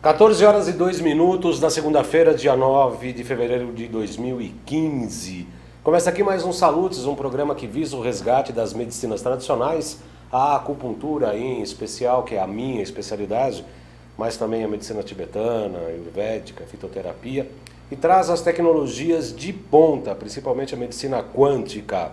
14 horas e 2 minutos da segunda-feira, dia 9 de fevereiro de 2015. Começa aqui mais um Salutes, um programa que visa o resgate das medicinas tradicionais, a acupuntura em especial, que é a minha especialidade, mas também a medicina tibetana, ayurvédica, fitoterapia, e traz as tecnologias de ponta, principalmente a medicina quântica,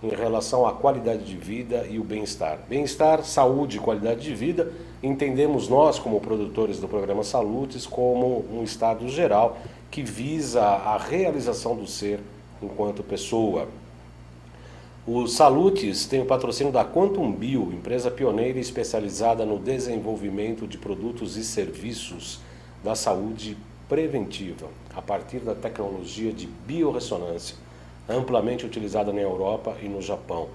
em relação à qualidade de vida e o bem-estar. Bem-estar, saúde e qualidade de vida, entendemos nós, como produtores do programa Salutes, como um estado geral que visa a realização do ser enquanto pessoa. O Salutes tem o patrocínio da Quantum Bio, empresa pioneira e especializada no desenvolvimento de produtos e serviços da saúde preventiva, a partir da tecnologia de biorressonância, amplamente utilizada na Europa e no Japão.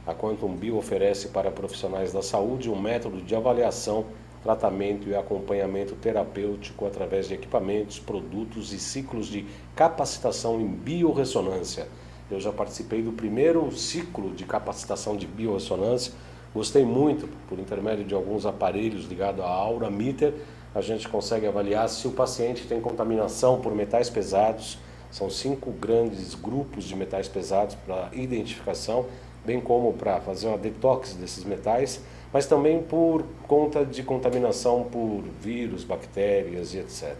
A Quantum Bio oferece para profissionais da saúde um método de avaliação, tratamento e acompanhamento terapêutico através de equipamentos, produtos e ciclos de capacitação em biorressonância. Eu já participei do primeiro ciclo de capacitação de biorressonância, gostei muito, por intermédio de alguns aparelhos ligados à Aura Meter, a gente consegue avaliar se o paciente tem contaminação por metais pesados. São 5 grandes grupos de metais pesados para identificação, bem como para fazer uma detox desses metais, mas também por conta de contaminação por vírus, bactérias e etc.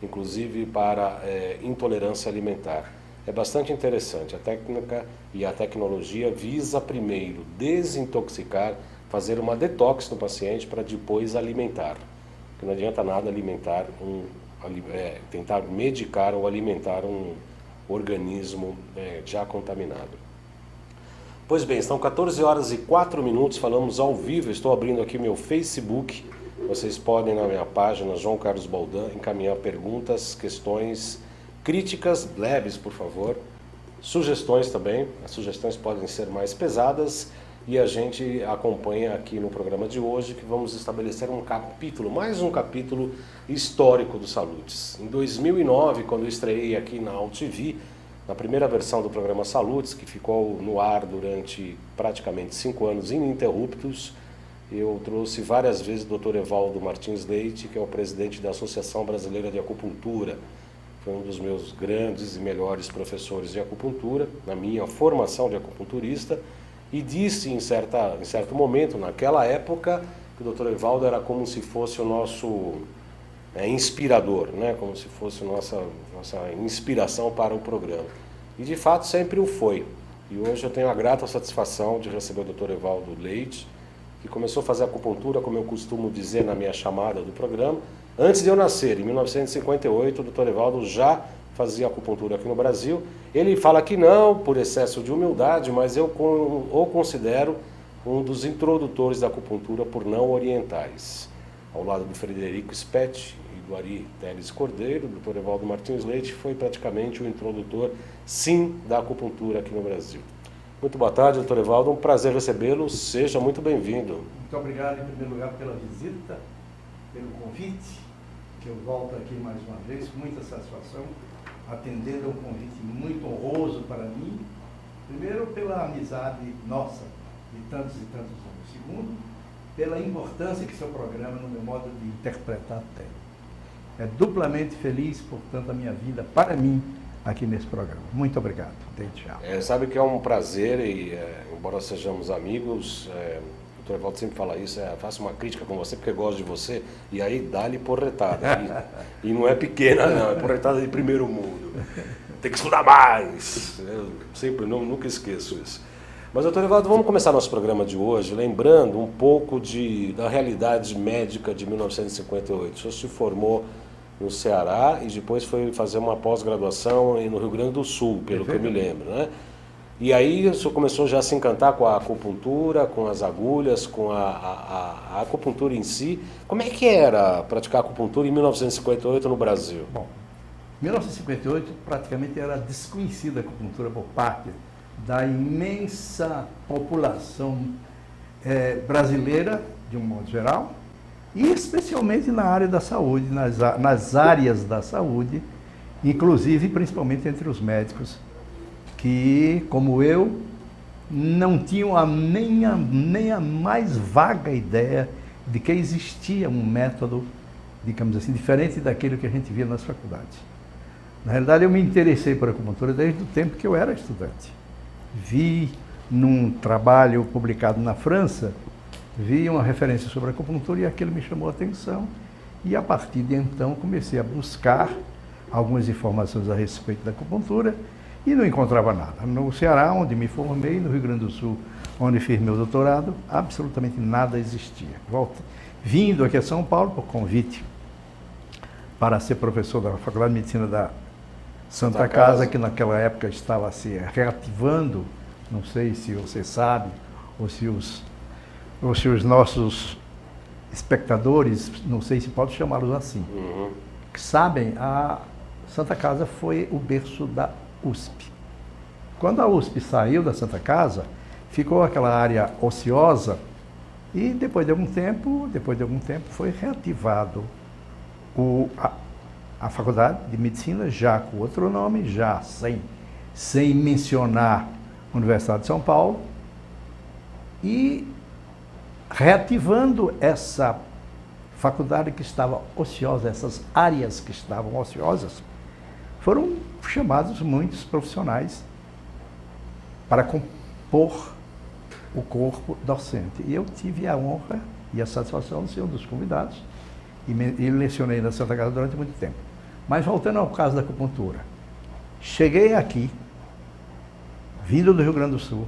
Inclusive para intolerância alimentar. É bastante interessante. A técnica e a tecnologia visa primeiro desintoxicar, fazer uma detox no paciente para depois alimentar. Porque não adianta nada alimentar tentar medicar ou alimentar um organismo já contaminado. Pois bem, são 14 horas e 4 minutos, falamos ao vivo, estou abrindo aqui meu Facebook, vocês podem na minha página, João Carlos Baldan, encaminhar perguntas, questões, críticas leves, por favor, sugestões também, as sugestões podem ser mais pesadas, e a gente acompanha aqui no programa de hoje que vamos estabelecer um capítulo, mais um capítulo histórico do Salutes. Em 2009, quando eu estreiei aqui na AltV, na primeira versão do programa Salutes, que ficou no ar durante praticamente 5 anos ininterruptos, eu trouxe várias vezes o Dr. Evaldo Martins Leite, que é o presidente da Associação Brasileira de Acupuntura. Foi um dos meus grandes e melhores professores de acupuntura, na minha formação de acupunturista, e disse em certo momento, naquela época, que o Dr. Evaldo era como se fosse o nosso inspirador, né? Como se fosse nossa inspiração para o programa. E de fato sempre o foi. E hoje eu tenho a grata satisfação de receber o Dr. Evaldo Leite, que começou a fazer acupuntura, como eu costumo dizer na minha chamada do programa, antes de eu nascer. Em 1958, o Dr. Evaldo já fazia acupuntura aqui no Brasil. Ele fala que não, por excesso de humildade, mas eu o considero um dos introdutores da acupuntura por não orientais. Ao lado do Frederico Spetti e do Ari Teles Cordeiro, o Dr. Evaldo Martins Leite foi praticamente o introdutor, sim, da acupuntura aqui no Brasil. Muito boa tarde, Dr. Evaldo, um prazer recebê-lo, seja muito bem-vindo. Muito obrigado, em primeiro lugar, pela visita, pelo convite, que eu volto aqui mais uma vez, com muita satisfação, atendendo a um convite muito honroso para mim, primeiro pela amizade nossa, de tantos e tantos anos. Segundo, pela importância que seu programa, no meu modo de interpretar, tem. É duplamente feliz, portanto, a minha vida, para mim, aqui nesse programa. Muito obrigado. Desde já. Sabe que é um prazer e, embora sejamos amigos, o Dr. Evaldo sempre fala isso, faço uma crítica com você porque eu gosto de você, e aí dá-lhe porretada. E não é pequena não, é porretada de primeiro mundo. Tem que estudar mais. Eu sempre, nunca esqueço isso. Mas, Dr. Evaldo, vamos começar nosso programa de hoje lembrando um pouco da realidade médica de 1958. O senhor se formou no Ceará e depois foi fazer uma pós-graduação no Rio Grande do Sul, pelo que eu me lembro, né? E aí o senhor começou já a se encantar com a acupuntura, com as agulhas, com a acupuntura em si. Como é que era praticar acupuntura em 1958 no Brasil? Bom, em 1958 praticamente era desconhecida a acupuntura por parte da imensa população brasileira, de um modo geral, e especialmente na área da saúde, nas áreas da saúde, inclusive principalmente entre os médicos, que, como eu, não tinham nem a mais vaga ideia de que existia um método digamos assim, diferente daquilo que a gente via nas faculdades. Na realidade, eu me interessei por acupuntura desde o tempo que eu era estudante. Vi num trabalho publicado na França, vi uma referência sobre acupuntura e aquilo me chamou a atenção. E a partir de então comecei a buscar algumas informações a respeito da acupuntura e não encontrava nada. No Ceará, onde me formei, no Rio Grande do Sul, onde fiz meu doutorado, absolutamente nada existia. Vindo aqui a São Paulo por convite para ser professor da Faculdade de Medicina da Santa Casa, que naquela época estava se reativando, não sei se você sabe, ou se os nossos espectadores, não sei se pode chamá-los assim, que sabem, a Santa Casa foi o berço da USP. Quando a USP saiu da Santa Casa, ficou aquela área ociosa e depois de algum tempo foi reativado a Faculdade de Medicina, já com outro nome, já sem mencionar a Universidade de São Paulo, e reativando essa faculdade que estava ociosa, essas áreas que estavam ociosas, foram chamados muitos profissionais para compor o corpo docente. E eu tive a honra e a satisfação de ser um dos convidados e lecionei na Santa Casa durante muito tempo. Mas voltando ao caso da acupuntura, cheguei aqui, vindo do Rio Grande do Sul,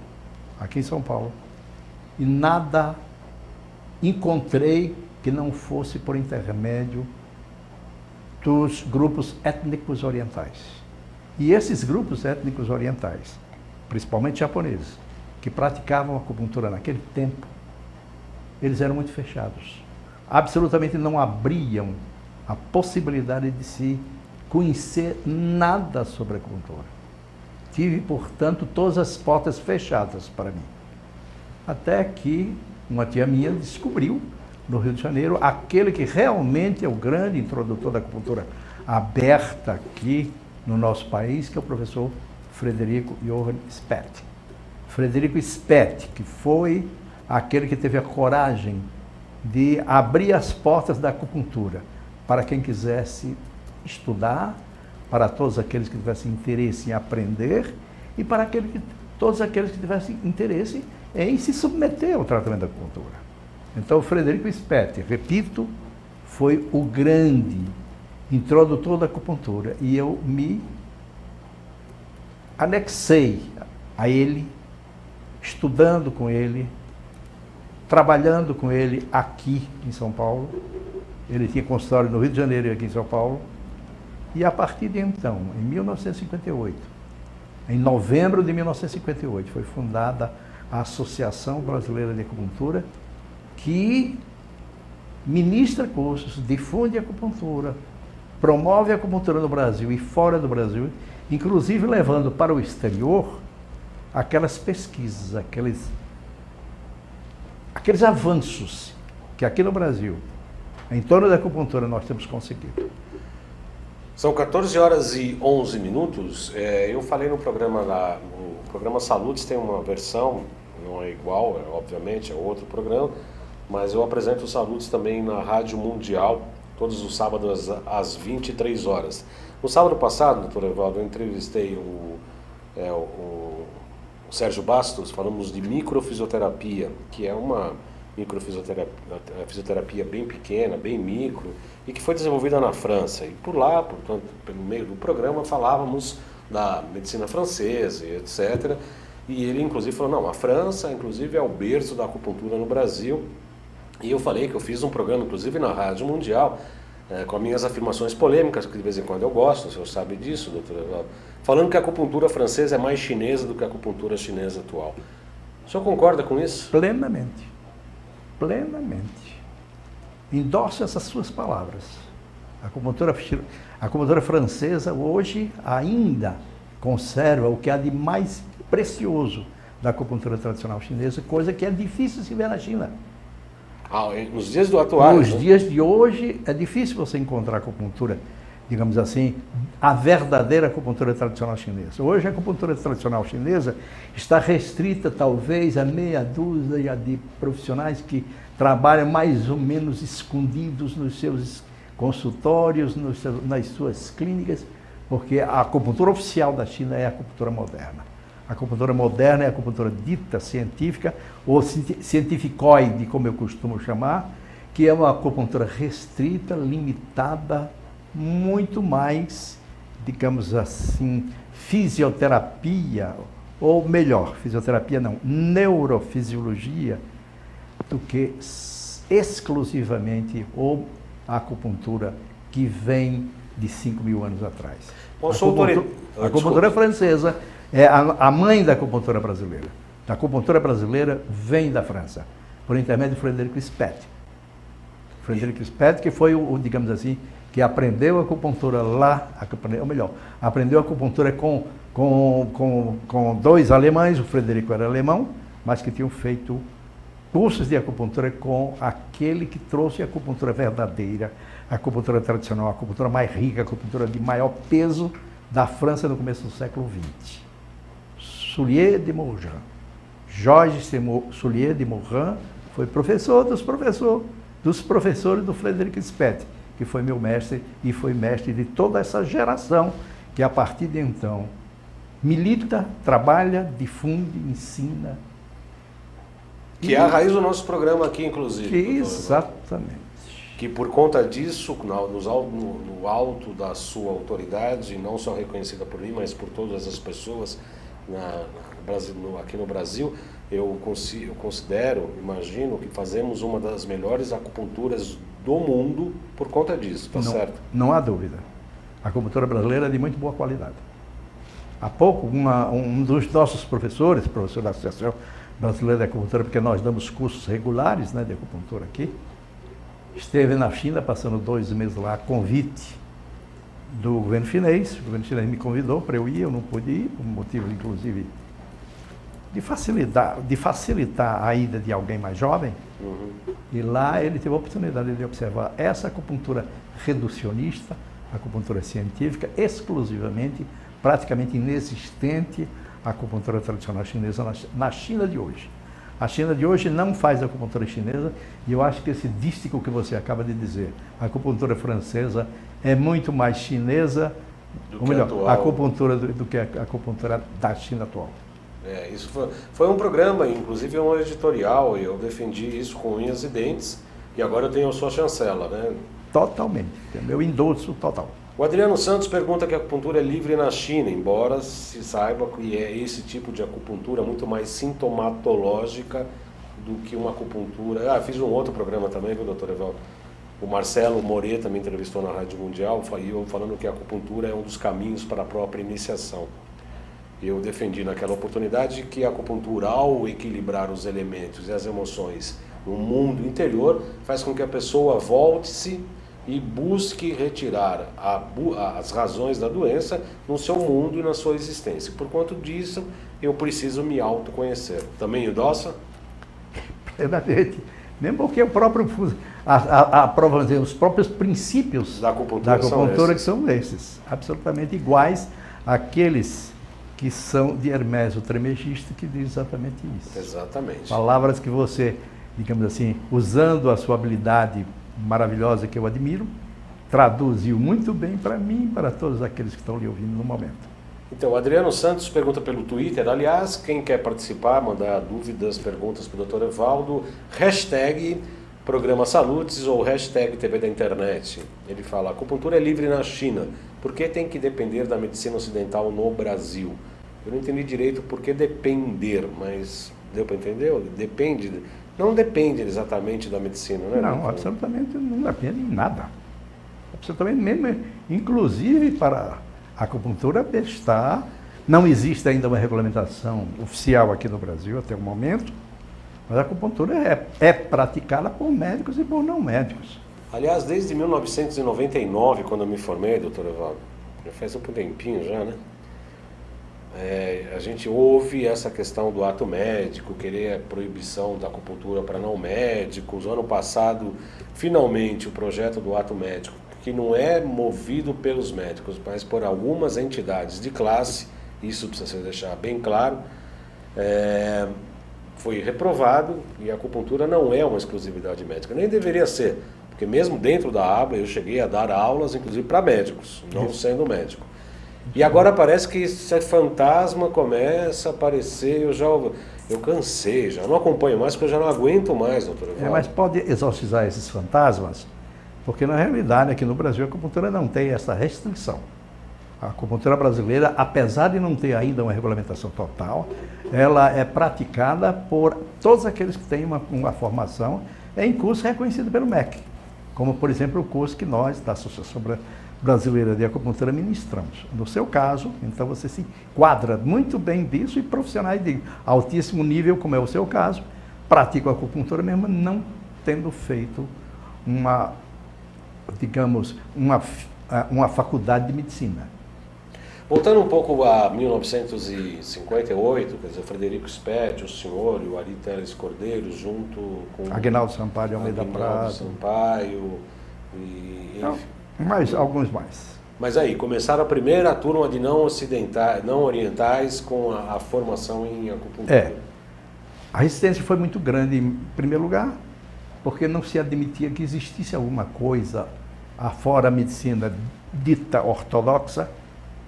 aqui em São Paulo, e nada encontrei que não fosse por intermédio dos grupos étnicos orientais. E esses grupos étnicos orientais, principalmente japoneses, que praticavam acupuntura naquele tempo, eles eram muito fechados. Absolutamente não abriam a possibilidade de se conhecer nada sobre a acupuntura. Tive, portanto, todas as portas fechadas para mim. Até que uma tia minha descobriu, no Rio de Janeiro, aquele que realmente é o grande introdutor da acupuntura aberta aqui no nosso país, que é o professor Frederico Johann Speth. Frederico Speth, que foi aquele que teve a coragem de abrir as portas da acupuntura para quem quisesse estudar, para todos aqueles que tivessem interesse em aprender e para todos aqueles que tivessem interesse em se submeter ao tratamento da acupuntura. Então, o Frederico Speth, repito, foi o grande introdutor da acupuntura e eu me anexei a ele, estudando com ele, trabalhando com ele aqui em São Paulo. Ele tinha consultório no Rio de Janeiro e aqui em São Paulo. E a partir de então, em 1958, em novembro de 1958, foi fundada a Associação Brasileira de Acupuntura, que ministra cursos, difunde a acupuntura, promove a acupuntura no Brasil e fora do Brasil, inclusive levando para o exterior aquelas pesquisas, aqueles avanços que aqui no Brasil, em torno da acupuntura, nós temos conseguido. São 14 horas e 11 minutos. Eu falei no programa lá, o programa Saludes tem uma versão, não é igual, obviamente, é outro programa, mas eu apresento o Saludes também na Rádio Mundial, todos os sábados às 23 horas. No sábado passado, doutor Evaldo, eu entrevistei o Sérgio Bastos, falamos de microfisioterapia, que é uma fisioterapia bem pequena, bem micro, e que foi desenvolvida na França. E por lá, portanto, pelo meio do programa, falávamos da medicina francesa e etc. E ele, inclusive, falou, não, a França, inclusive, é o berço da acupuntura no Brasil. E eu falei que eu fiz um programa, inclusive, na Rádio Mundial, com as minhas afirmações polêmicas, que de vez em quando eu gosto, o senhor sabe disso, doutor Evaldo, falando que a acupuntura francesa é mais chinesa do que a acupuntura chinesa atual. O senhor concorda com isso? Plenamente. Plenamente. Endosso essas suas palavras. A acupuntura francesa hoje ainda conserva o que há de mais precioso da acupuntura tradicional chinesa, coisa que é difícil se ver na China. Nos dias do atual. Nos dias de hoje é difícil você encontrar acupuntura, digamos assim, a verdadeira acupuntura tradicional chinesa. Hoje a acupuntura tradicional chinesa está restrita talvez a meia dúzia de profissionais que trabalham mais ou menos escondidos nos seus consultórios, nas suas clínicas, porque a acupuntura oficial da China é a acupuntura moderna. A acupuntura moderna é a acupuntura dita científica, ou cientificoide, como eu costumo chamar, que é uma acupuntura restrita, limitada, muito mais, digamos assim, fisioterapia, ou melhor, fisioterapia não, neurofisiologia, do que exclusivamente a acupuntura que vem de 5.000 anos atrás. A acupuntura francesa é a mãe da acupuntura brasileira. A acupuntura brasileira vem da França, por intermédio de Frederico Speth. Frederico Speth, que foi digamos assim, que aprendeu a acupuntura lá, ou melhor, aprendeu a acupuntura com dois alemães, o Frederico era alemão, mas que tinham feito cursos de acupuntura com aquele que trouxe a acupuntura verdadeira, a acupuntura tradicional, a acupuntura mais rica, a acupuntura de maior peso da França no começo do século XX. Soulier de Morin. Georges Soulier de Morin foi professor dos professores do Frederico Speth, que foi meu mestre e foi mestre de toda essa geração que a partir de então milita, trabalha, difunde, ensina. Que é a raiz do nosso programa aqui, inclusive. Exatamente. Que por conta disso, no alto da sua autoridade, não só reconhecida por mim, mas por todas as pessoas aqui no Brasil, eu considero, imagino, que fazemos uma das melhores acupunturas do mundo por conta disso, tá certo? Não há dúvida. A acupuntura brasileira é de muito boa qualidade. Há pouco, um dos nossos professor da Associação Brasileira de Acupuntura, porque nós damos cursos regulares, né, de acupuntura aqui, esteve na China, passando 2 meses lá, a convite do governo chinês. O governo chinês me convidou para eu ir, eu não pude ir, por motivo, inclusive, de facilitar a ida de alguém mais jovem. E lá ele teve a oportunidade de observar essa acupuntura reducionista, acupuntura científica, exclusivamente, praticamente inexistente, a acupuntura tradicional chinesa na China de hoje. A China de hoje não faz acupuntura chinesa, e eu acho que esse dístico que você acaba de dizer, a acupuntura francesa é muito mais chinesa, ou melhor, a acupuntura do que a acupuntura da China atual. Isso foi um programa, inclusive um editorial, e eu defendi isso com unhas e dentes, e agora eu tenho a sua chancela, né? Totalmente, é meu endosso total. O Adriano Santos pergunta que a acupuntura é livre na China, embora se saiba que é esse tipo de acupuntura muito mais sintomatológica do que uma acupuntura... fiz um outro programa também, viu, doutor Evaldo? O Marcelo Moreta me entrevistou na Rádio Mundial, eu falando que a acupuntura é um dos caminhos para a própria iniciação. Eu defendi naquela oportunidade que a acupuntura, ao equilibrar os elementos e as emoções no mundo interior, faz com que a pessoa volte-se e busque retirar as razões da doença no seu mundo e na sua existência. Por conta disso, eu preciso me autoconhecer. Também endossa? Plenamente. Mesmo porque os próprios princípios da acupuntura são esses, absolutamente iguais àqueles que são de Hermésio Trismegisto, que diz exatamente isso. Exatamente. Palavras que você, digamos assim, usando a sua habilidade maravilhosa que eu admiro, traduziu muito bem para mim e para todos aqueles que estão lhe ouvindo no momento. Então, o Adriano Santos pergunta pelo Twitter, aliás, quem quer participar, mandar dúvidas, perguntas para o Dr. Evaldo, hashtag Programa Salutes ou hashtag TV da Internet. Ele fala, a acupuntura é livre na China, por que tem que depender da medicina ocidental no Brasil? Eu não entendi direito por que depender, mas deu para entender? Depende... Não depende exatamente da medicina, né? Não, absolutamente não depende de nada. Absolutamente mesmo. Inclusive, para a acupuntura não existe ainda uma regulamentação oficial aqui no Brasil até o momento, mas a acupuntura é praticada por médicos e por não médicos. Aliás, desde 1999, quando eu me formei, doutor Evaldo, já faz um tempinho já, né? A gente ouve essa questão do ato médico, querer a proibição da acupuntura para não médicos. Ano passado, finalmente, o projeto do ato médico, que não é movido pelos médicos, mas por algumas entidades de classe, isso precisa ser deixar bem claro, foi reprovado e a acupuntura não é uma exclusividade médica, nem deveria ser, porque mesmo dentro da ABA eu cheguei a dar aulas, inclusive para médicos, não sendo médico. E agora parece que esse fantasma começa a aparecer, eu cansei, já não acompanho mais, porque eu já não aguento mais, doutor Evaldo. Mas pode exorcizar esses fantasmas, porque na realidade aqui no Brasil a acupuntura não tem essa restrição. A acupuntura brasileira, apesar de não ter ainda uma regulamentação total, ela é praticada por todos aqueles que têm uma formação em curso reconhecido pelo MEC, como por exemplo o curso que nós, da Associação Brasileira de Acupuntura, ministramos. No seu caso, então você se enquadra muito bem disso e profissionais de altíssimo nível, como é o seu caso, praticam a acupuntura mesmo não tendo feito uma faculdade de medicina. Voltando um pouco a 1958, quer dizer, Frederico Spetti, o senhor e o Ari Teles Cordeiro, junto com Aguinaldo Sampaio de Almeida Prado. Sampaio e enfim. Mas alguns mais. Mas aí, começaram a primeira turma de não orientais com a formação em acupuntura. A resistência foi muito grande, em primeiro lugar, porque não se admitia que existisse alguma coisa afora a medicina dita ortodoxa,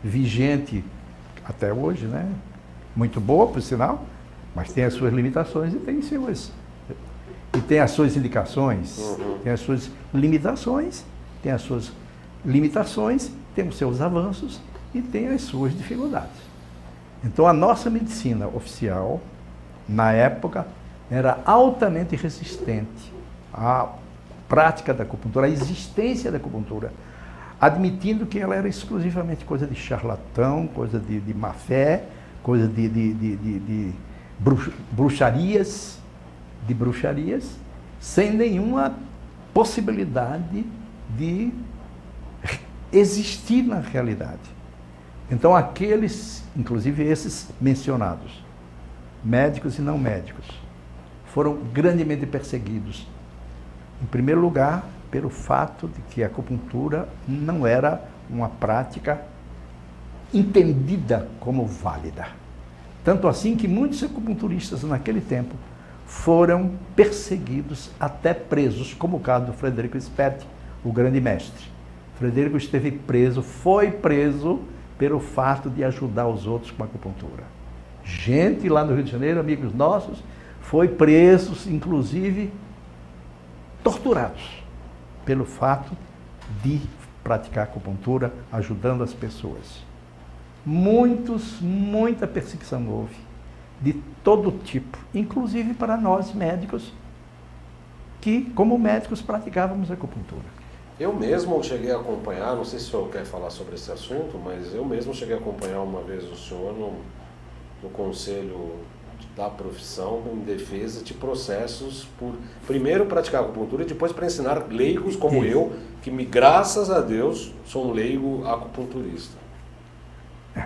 vigente até hoje, né? Muito boa, por sinal, mas tem as suas limitações e tem as suas indicações, tem as suas limitações, tem as suas limitações, tem os seus avanços e tem as suas dificuldades. Então a nossa medicina oficial, na época, era altamente resistente à prática da acupuntura, à existência da acupuntura, admitindo que ela era exclusivamente coisa de charlatão, coisa de má fé, coisa de bruxarias, sem nenhuma possibilidade de existir na realidade. Então aqueles, inclusive esses mencionados, médicos e não médicos, foram grandemente perseguidos. Em primeiro lugar, pelo fato de que a acupuntura não era uma prática entendida como válida. Tanto assim que muitos acupunturistas naquele tempo foram perseguidos, até presos, como o caso do Frederico Spetti, o grande mestre. Frederico esteve preso, foi preso pelo fato de ajudar os outros com a acupuntura. Gente lá no Rio de Janeiro, amigos nossos, foi presos, inclusive torturados, pelo fato de praticar acupuntura, ajudando as pessoas. Muita perseguição houve, de todo tipo, inclusive para nós médicos, que como médicos praticávamos acupuntura. Eu mesmo cheguei a acompanhar, não sei se o senhor quer falar sobre esse assunto, mas eu mesmo cheguei a acompanhar uma vez o senhor no conselho da profissão em defesa de processos por primeiro praticar acupuntura e depois para ensinar leigos como eu, que graças a Deus sou um leigo acupunturista.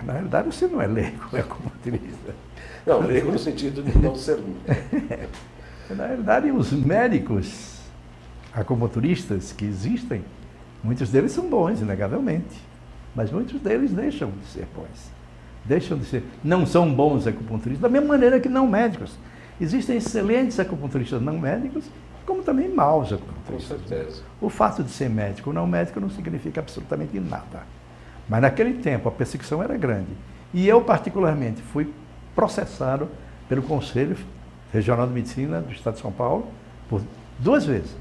Na realidade você não é leigo, é acupunturista. Não, leigo no sentido de não ser. Na realidade os médicos acupunturistas que existem, muitos deles são bons, inegavelmente, mas muitos deles deixam de ser bons. Não são bons acupunturistas, da mesma maneira que não médicos. Existem excelentes acupunturistas não médicos, como também maus acupunturistas. Com certeza. O fato de ser médico ou não médico não significa absolutamente nada. Mas naquele tempo a perseguição era grande. E eu, particularmente, fui processado pelo Conselho Regional de Medicina do Estado de São Paulo por 2 vezes.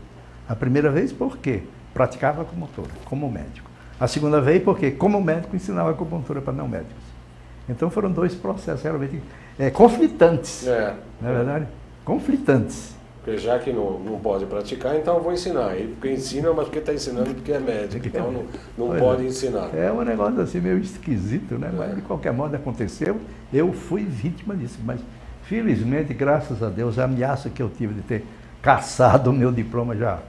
A primeira vez porque praticava acupuntura como médico. A segunda vez porque, como médico, ensinava acupuntura para não médicos. Então foram 2 processos realmente conflitantes, não é verdade? Conflitantes. Porque já que não pode praticar, então eu vou ensinar. Ele porque ensina, mas porque está ensinando porque é médico, então não pode ensinar. É um negócio assim meio esquisito, né? Mas de qualquer modo aconteceu, eu fui vítima disso. Mas felizmente, graças a Deus, a ameaça que eu tive de ter caçado o meu diploma já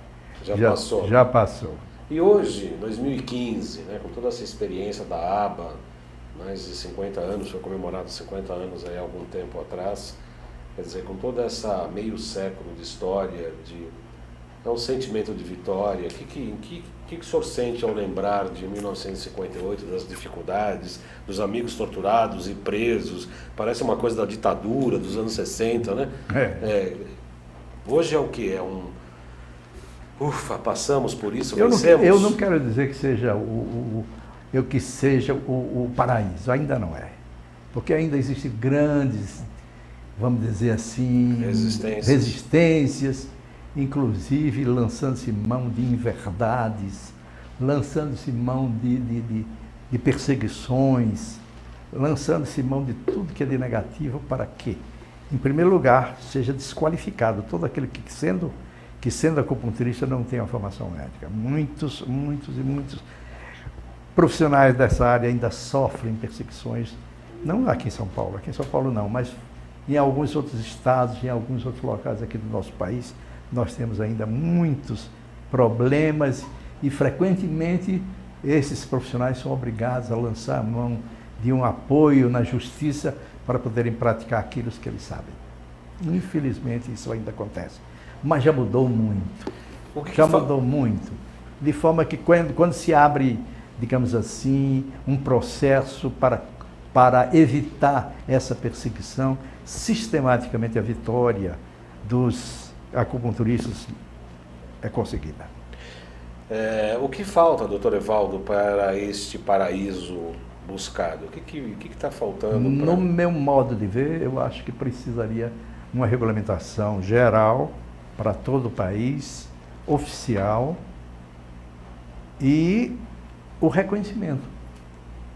passou. E hoje, 2015, né, com toda essa experiência da ABA, mais de 50 anos, foi comemorado 50 anos aí há algum tempo atrás, quer dizer, com toda essa meio século de história, de É um sentimento de vitória. O que o senhor sente ao lembrar de 1958, das dificuldades, dos amigos torturados e presos? Parece uma coisa da ditadura dos anos 60, né? Hoje é o quê? Ufa, passamos por isso, vencemos? Eu não quero dizer que seja o paraíso, ainda não é. Porque ainda existem grandes, vamos dizer assim, resistências, inclusive lançando-se mão de inverdades, lançando-se mão de perseguições, lançando-se mão de tudo que é de negativo para que, em primeiro lugar, seja desqualificado todo aquele que sendo acupunturista não tem uma formação médica. Muitos profissionais dessa área ainda sofrem perseguições, não aqui em São Paulo não, mas em alguns outros estados, em alguns outros locais aqui do nosso país, nós temos ainda muitos problemas e frequentemente esses profissionais são obrigados a lançar a mão de um apoio na justiça para poderem praticar aquilo que eles sabem. Infelizmente isso ainda acontece, mas já mudou muito. Mudou muito, de forma que quando se abre, digamos assim, um processo para evitar essa perseguição, sistematicamente a vitória dos acupunturistas é conseguida. O que falta, doutor Evaldo, para este paraíso buscado? O que está faltando? No meu modo de ver, eu acho que precisaria uma regulamentação geral para todo o país, oficial, e o reconhecimento,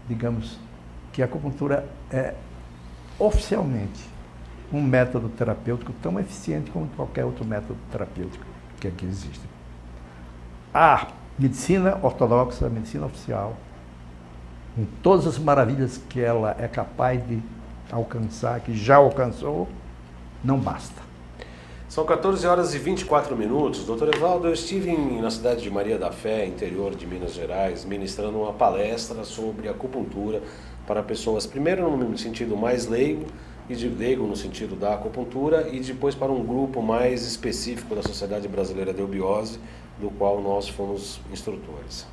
digamos, que a acupuntura é oficialmente um método terapêutico tão eficiente como qualquer outro método terapêutico que aqui existe. A medicina ortodoxa, a medicina oficial, com todas as maravilhas que ela é capaz de alcançar, que já alcançou, não basta. São 14 horas e 24 minutos. Doutor Evaldo, eu estive na cidade de Maria da Fé, interior de Minas Gerais, ministrando uma palestra sobre acupuntura para pessoas, primeiro no sentido mais leigo, e de leigo no sentido da acupuntura, e depois para um grupo mais específico da Sociedade Brasileira de Eubiose, do qual nós fomos instrutores.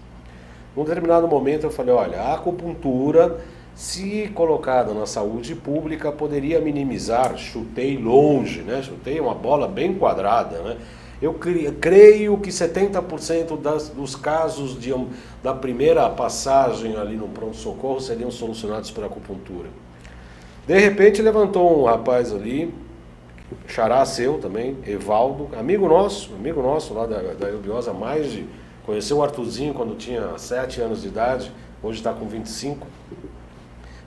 Num determinado momento eu falei, olha, a acupuntura, se colocada na saúde pública, poderia minimizar, chutei longe, né? Chutei uma bola bem quadrada, né? Eu creio que 70% dos casos da primeira passagem ali no pronto-socorro seriam solucionados por acupuntura. De repente levantou um rapaz ali, xará seu também, Evaldo, amigo nosso lá da Eubiosa, conheceu o Arthurzinho quando tinha 7 anos de idade, hoje está com 25.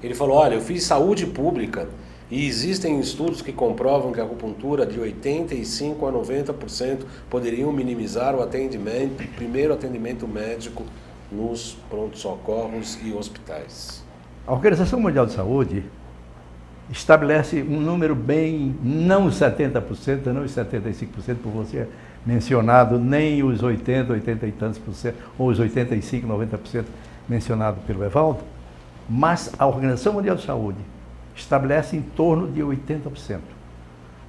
Ele falou, olha, eu fiz saúde pública e existem estudos que comprovam que a acupuntura de 85% a 90% poderiam minimizar o primeiro atendimento médico nos pronto-socorros e hospitais. A Organização Mundial de Saúde estabelece um número bem, não os 70%, não os 75% por você mencionado, nem os 80 e tantos por cento, ou os 85%, 90% mencionado pelo Evaldo, mas a Organização Mundial de Saúde estabelece em torno de 80%.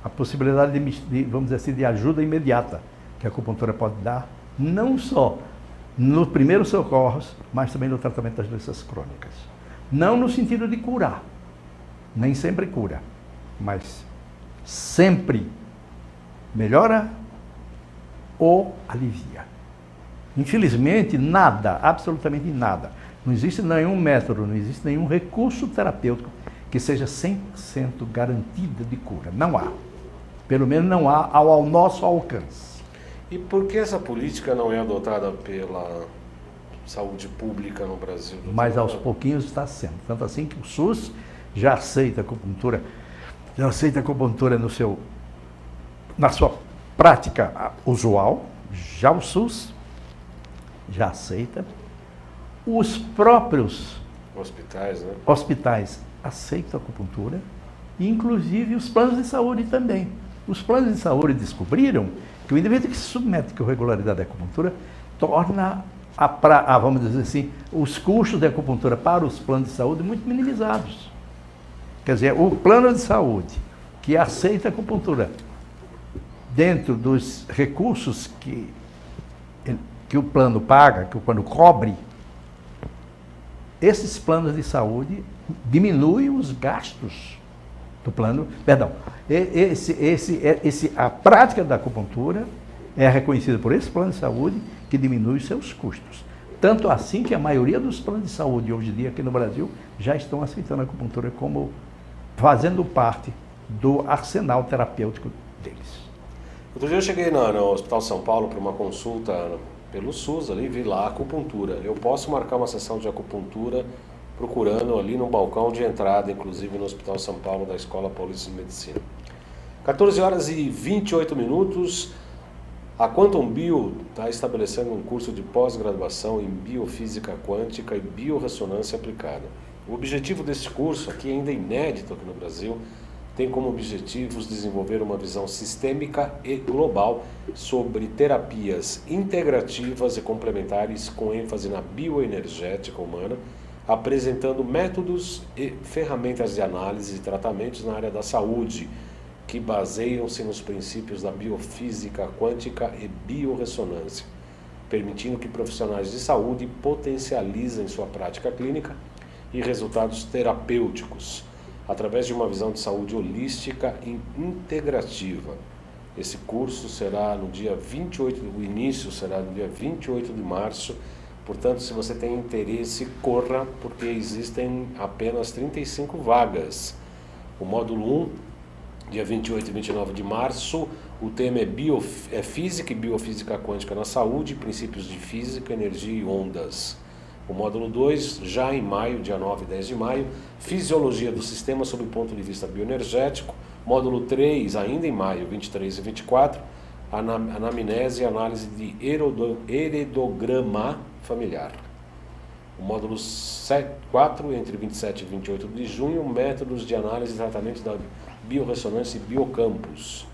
A possibilidade vamos dizer assim, de ajuda imediata que a acupuntura pode dar, não só nos primeiros socorros, mas também no tratamento das doenças crônicas. Não no sentido de curar, nem sempre cura, mas sempre melhora ou alivia. Infelizmente, nada, absolutamente nada, não existe nenhum método, não existe nenhum recurso terapêutico que seja 100% garantido de cura. Não há. Pelo menos não há ao nosso alcance. E por que essa política não é adotada pela saúde pública no Brasil? Mas aos pouquinhos está sendo. Tanto assim que o SUS já aceita a acupuntura, na sua prática usual, já o SUS já aceita. Os próprios hospitais aceitam a acupuntura, e inclusive os planos de saúde também. Os planos de saúde descobriram que o indivíduo que se submete com regularidade à acupuntura torna, vamos dizer assim, os custos da acupuntura para os planos de saúde muito minimizados. Quer dizer, o plano de saúde que aceita a acupuntura dentro dos recursos que o plano paga, que o plano cobre, esses planos de saúde diminuem os gastos do plano. Perdão, a prática da acupuntura é reconhecida por esse plano de saúde que diminui os seus custos. Tanto assim que a maioria dos planos de saúde hoje em dia aqui no Brasil já estão aceitando a acupuntura como fazendo parte do arsenal terapêutico deles. Outro dia eu cheguei no Hospital São Paulo para uma consulta pelo SUS ali, vi lá acupuntura. Eu posso marcar uma sessão de acupuntura procurando ali no balcão de entrada, inclusive no Hospital São Paulo da Escola Paulista de Medicina. 14 horas e 28 minutos. A Quantum Bio está estabelecendo um curso de pós-graduação em Biofísica Quântica e Biorressonância Aplicada. O objetivo desse curso, aqui ainda inédito aqui no Brasil, tem como objetivos desenvolver uma visão sistêmica e global sobre terapias integrativas e complementares com ênfase na bioenergética humana, apresentando métodos e ferramentas de análise e tratamentos na área da saúde, que baseiam-se nos princípios da biofísica quântica e biorressonância, permitindo que profissionais de saúde potencializem sua prática clínica e resultados terapêuticos, através de uma visão de saúde holística e integrativa. Esse curso será no dia 28, o início será no dia 28 de março, portanto, se você tem interesse, corra, porque existem apenas 35 vagas. O módulo 1, dia 28 e 29 de março, o tema é Física e Biofísica Quântica na Saúde, Princípios de Física, Energia e Ondas. O módulo 2, já em maio, dia 9 e 10 de maio, Fisiologia do Sistema sob o ponto de vista bioenergético. Módulo 3, ainda em maio, 23 e 24, Anamnese e Análise de Heredograma Familiar. O módulo 4, entre 27 e 28 de junho, Métodos de Análise e Tratamento da Biorressonância e Biocampos.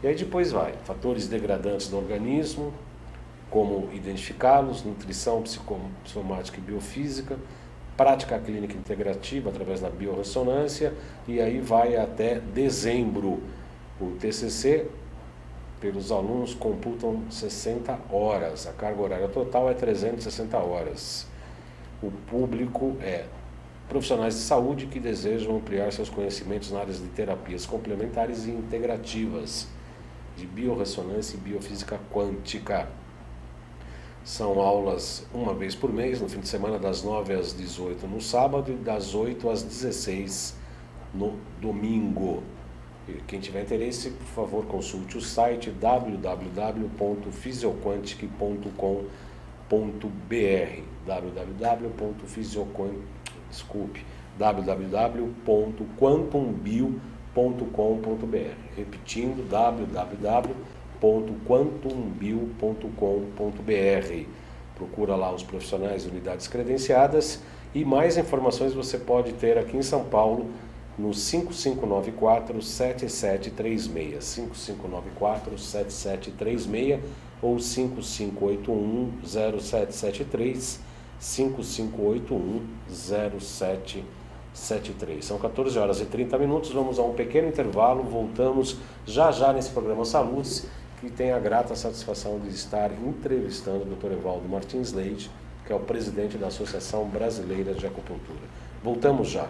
E aí depois vai, fatores degradantes do organismo, como identificá-los, nutrição, psicossomática e biofísica, prática clínica integrativa através da biorressonância, e aí vai até dezembro. O TCC, pelos alunos, computam 60 horas, a carga horária total é 360 horas. O público é profissionais de saúde que desejam ampliar seus conhecimentos na área de terapias complementares e integrativas, de biorressonância e biofísica quântica. São aulas uma vez por mês, no fim de semana, das 9 às 18 no sábado e das 8 às 16 no domingo. E quem tiver interesse, por favor, consulte o site www.physioquantic.com.br www.quantumbio.com.br. Repetindo, www.quantumbio.com.br. Procura lá os profissionais de unidades credenciadas, e mais informações você pode ter aqui em São Paulo no 5594-7736, 5594-7736 ou 5581-0773, 5581-0773. São 14 horas e 30 minutos, vamos a um pequeno intervalo, voltamos já nesse programa Saúde, que tem a grata satisfação de estar entrevistando o Dr. Evaldo Martins Leite, que é o presidente da Associação Brasileira de Acupuntura. Voltamos já.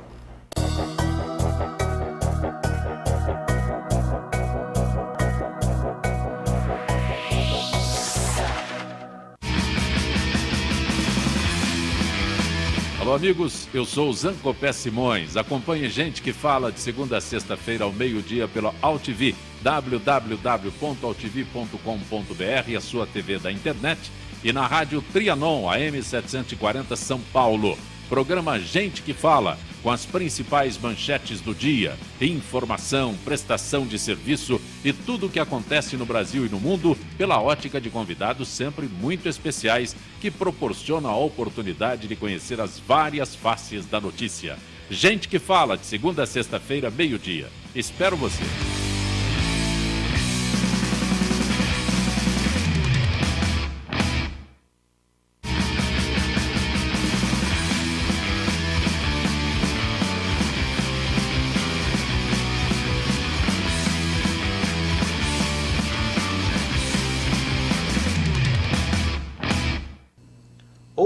Alô amigos, eu sou o Zancopé Simões. Acompanhe Gente que Fala de segunda a sexta-feira ao meio-dia pela AltV, www.altv.com.br, a sua TV da internet, e na rádio Trianon, AM 740 São Paulo. Programa Gente que Fala, com as principais manchetes do dia, informação, prestação de serviço e tudo o que acontece no Brasil e no mundo pela ótica de convidados sempre muito especiais que proporcionam a oportunidade de conhecer as várias faces da notícia. Gente que Fala, de segunda a sexta-feira, meio-dia. Espero você.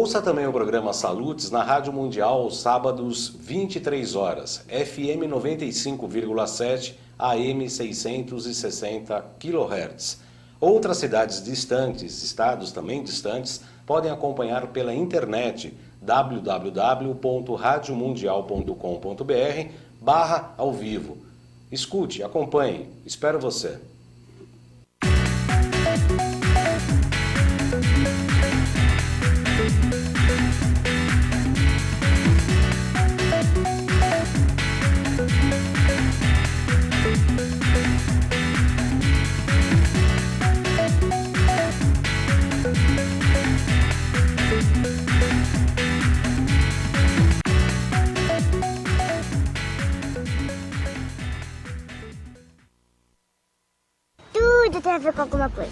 Ouça também o programa Salutes na Rádio Mundial aos sábados, 23 horas, FM 95,7, AM 660 kHz. Outras cidades distantes, estados também distantes, podem acompanhar pela internet www.radiomundial.com.br/ao vivo. Escute, acompanhe, espero você. Tudo tem a ver com alguma coisa.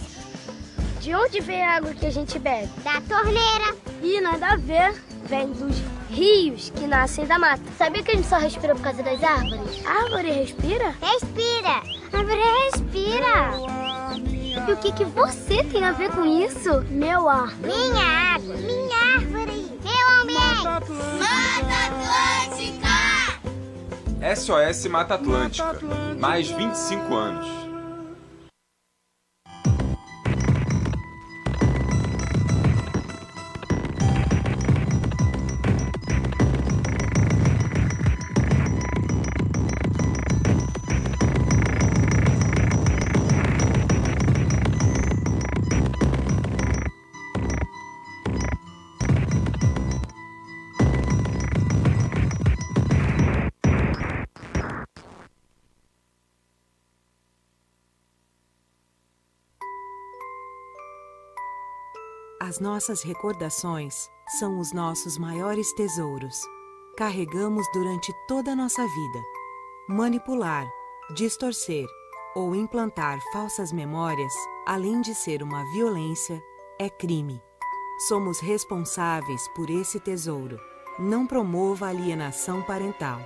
De onde vem a água que a gente bebe? Da torneira. Ih, nada a ver. Vem dos rios que nascem da mata. Sabia que a gente só respira por causa das árvores? A árvore respira? Respira. A árvore respira. E o que você tem a ver com isso? Meu ar. Minha água. Minha árvore. Meu ambiente. Mata Atlântica. SOS Mata Atlântica. Mais 25 anos. As nossas recordações são os nossos maiores tesouros. Carregamos durante toda a nossa vida. Manipular, distorcer ou implantar falsas memórias, além de ser uma violência, é crime. Somos responsáveis por esse tesouro. Não promova alienação parental.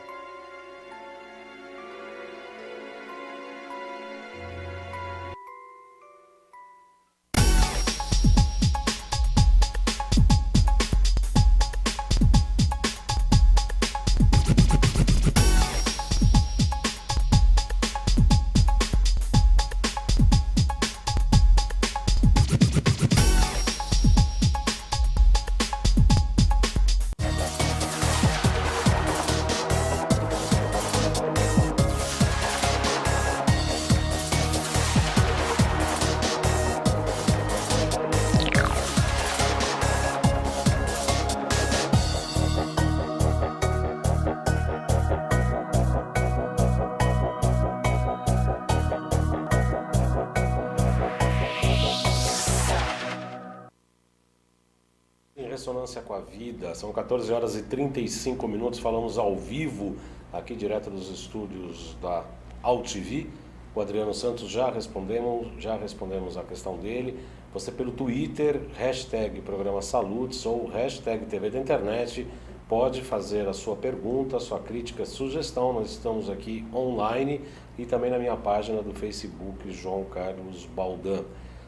Ressonância com a vida, são 14 horas e 35 minutos, falamos ao vivo aqui direto dos estúdios da AltV. O Adriano Santos já respondemos a questão dele. Você pelo Twitter, hashtag Programa Salutes ou hashtag TV da Internet, pode fazer a sua pergunta, a sua crítica, sugestão. Nós estamos aqui online e também na minha página do Facebook, João Carlos Baldan.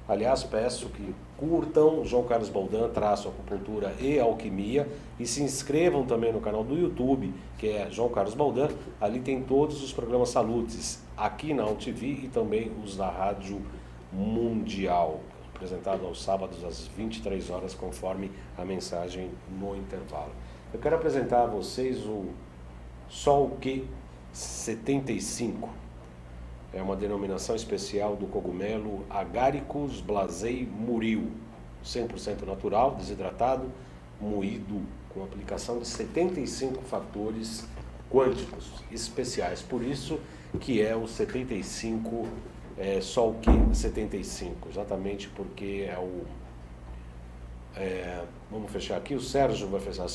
Aliás, peço que curtam João Carlos Baldan, acupuntura e alquimia, e se inscrevam também no canal do YouTube, que é João Carlos Baldan. Ali tem todos os programas Salutes, aqui na AltV e também os da Rádio Mundial, apresentado aos sábados às 23 horas, conforme a mensagem no intervalo. Eu quero apresentar a vocês o Sol Q75. É uma denominação especial do cogumelo Agaricus blasei muril, 100% natural, desidratado, moído com aplicação de 75 fatores quânticos especiais. Por isso que é o 75, Sol Q75, exatamente porque é o... vamos fechar aqui, o Sérgio vai fechar.